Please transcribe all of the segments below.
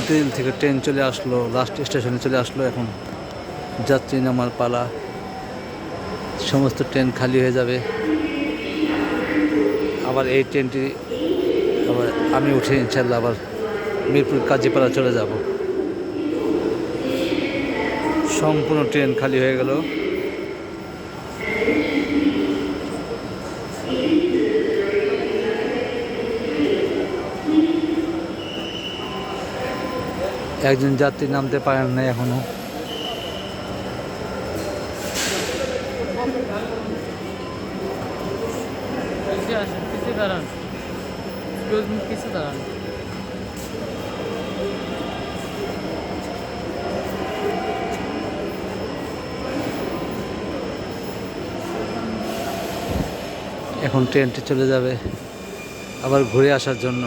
মতিঝিল থেকে ট্রেন চলে আসলো, লাস্ট স্টেশনে চলে আসলো। এখন যাত্রী নামার পালা। সমস্ত ট্রেন খালি হয়ে যাবে। আবার এই ট্রেনটি আবার আমি উঠে ইনশাল্লাহ আবার মিরপুর কাজীপাড়া চলে যাব। সম্পূর্ণ ট্রেন খালি হয়ে গেল। একজন যাত্রী নামতে পারেন না এখনো। কিছু দাঁড়ান, কিছু দাঁড়ান। এখন ট্রেনটি চলে যাবে আবার ঘুরে আসার জন্য।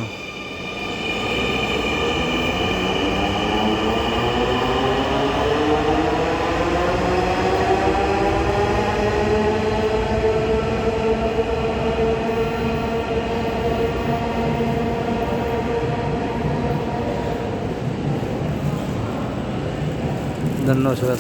ধন্যবাদ।